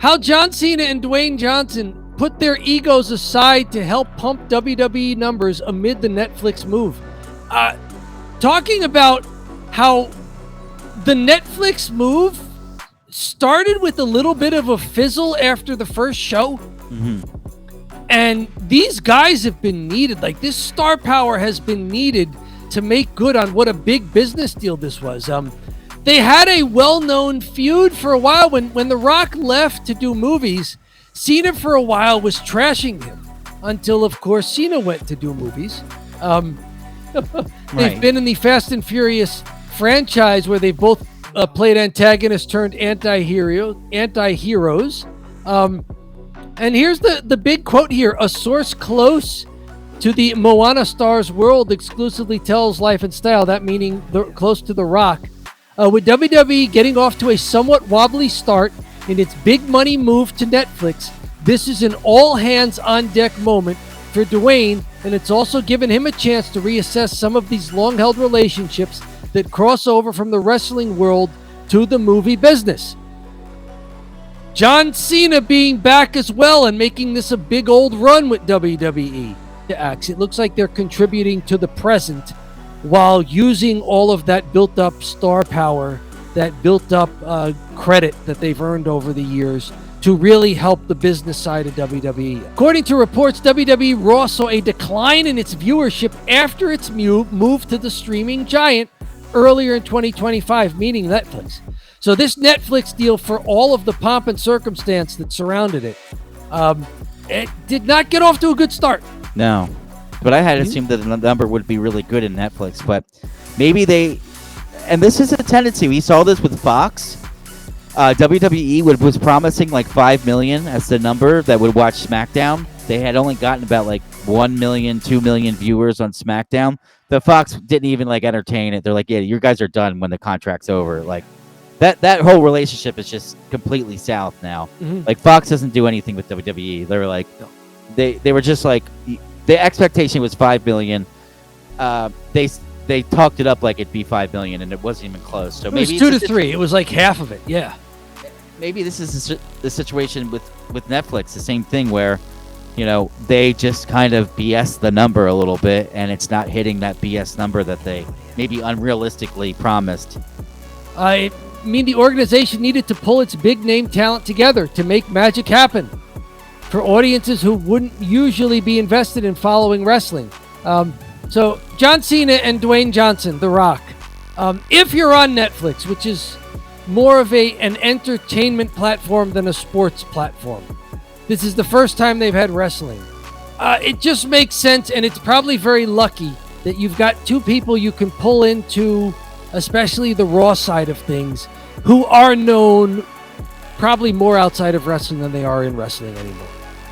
how John Cena and Dwayne Johnson put their egos aside to help pump WWE numbers amid the Netflix move. Talking about how the Netflix move started with a little bit of a fizzle after the first show. Mm-hmm. And these guys have been needed. Like, this star power has been needed to make good on what a big business deal this was. They had a well-known feud for a while. When The Rock left to do movies, Cena for a while was trashing him until, of course, Cena went to do movies. They've been in the Fast and Furious franchise where they've both played antagonists turned anti-heroes. And here's the big quote here. A source close to the Moana star's world exclusively tells Life and Style, that meaning close to The Rock. With WWE getting off to a somewhat wobbly start in its big money move to Netflix, this is an all-hands-on-deck moment for Dwayne, and it's also given him a chance to reassess some of these long-held relationships that cross over from the wrestling world to the movie business. John Cena being back as well and making this a big old run with WWE. It looks like they're contributing to the present while using all of that built-up star power, that built-up credit that they've earned over the years to really help the business side of WWE. According to reports, WWE Raw saw a decline in its viewership after its move to the streaming giant earlier in 2025, meaning Netflix. So this Netflix deal, for all of the pomp and circumstance that surrounded it, it did not get off to a good start. No. But I had assumed that the number would be really good in Netflix, but maybe they... And this is a tendency. We saw this with Fox. WWE was promising like 5 million as the number that would watch SmackDown. They had only gotten about like 1 million, 2 million viewers on SmackDown. The Fox didn't even like entertain it. They're like, yeah, you guys are done when the contract's over. Like that whole relationship is just completely south now. Mm-hmm. Like Fox doesn't do anything with WWE. They were like, they were just like, the expectation was 5 million. They talked it up like it'd be 5 million, and it wasn't even close. So maybe it was 2 to 3. It was like half of it. Yeah. Maybe this is the situation with Netflix. The same thing where, you know, they just kind of BS the number a little bit, and it's not hitting that BS number that they maybe unrealistically promised. I mean, the organization needed to pull its big name talent together to make magic happen for audiences who wouldn't usually be invested in following wrestling. So John Cena and Dwayne Johnson, The Rock. If you're on Netflix, which is more of an entertainment platform than a sports platform, this is the first time they've had wrestling. It just makes sense, and it's probably very lucky that you've got two people you can pull into, especially the Raw side of things, who are known probably more outside of wrestling than they are in wrestling anymore.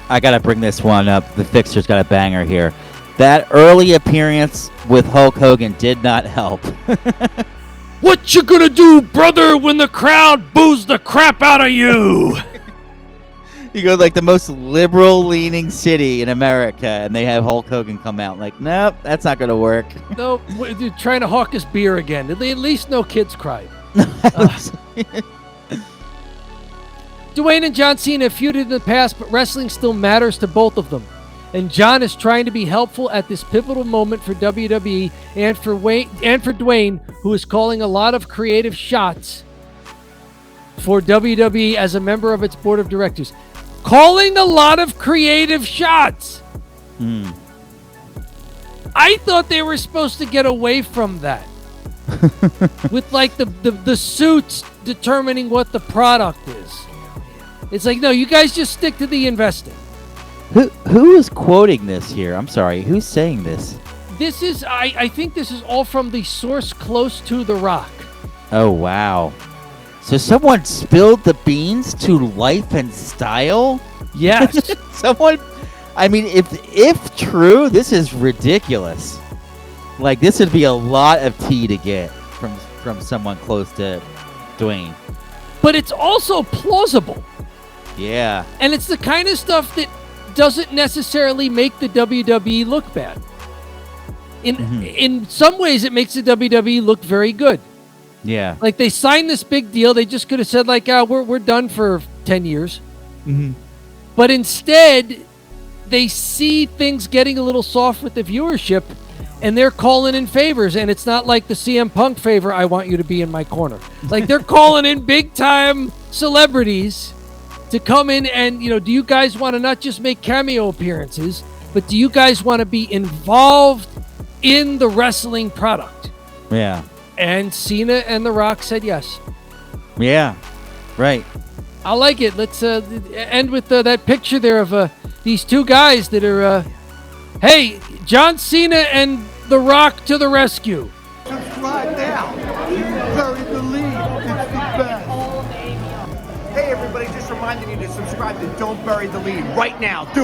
I got to bring this one up. The Fixer's got a banger here. That early appearance with Hulk Hogan did not help. What you gonna do, brother, when the crowd boos the crap out of you? You go like the most liberal-leaning city in America, and they have Hulk Hogan come out. Like, nope, that's not gonna work. No, they're trying to hawk his beer again. At least no kids cried. Dwayne and John Cena feuded in the past, but wrestling still matters to both of them. And John is trying to be helpful at this pivotal moment for WWE and for Dwayne, who is calling a lot of creative shots for WWE as a member of its board of directors. Calling a lot of creative shots. I thought they were supposed to get away from that. With like the suits determining what the product is. It's like, no, you guys just stick to the investing. Who is quoting this here? I'm sorry. Who's saying this? This is, I think this is all from the source close to The Rock. Oh, wow. So someone spilled the beans to Life and Style? Yes. Someone, I mean, if true, this is ridiculous. Like, this would be a lot of tea to get from someone close to Dwayne. But it's also plausible. Yeah. And it's the kind of stuff that doesn't necessarily make the WWE look bad. In some ways, it makes the WWE look very good. Yeah. Like, they signed this big deal. They just could have said, like, we're done for 10 years. But instead, they see things getting a little soft with the viewership, and they're calling in favors. And it's not like the CM Punk favor, I want you to be in my corner. Like, they're calling in big-time celebrities to come in and, do you guys want to not just make cameo appearances, but do you guys want to be involved in the wrestling product? Yeah. And Cena and The Rock said yes. Yeah, right. I like it. Let's end with that picture there of these two guys that are, hey, John Cena and The Rock to the rescue. Subscribe now. Bury the lead. It's the best. Hey, everybody, just reminding you to subscribe to Don't Bury the Lead right now. Do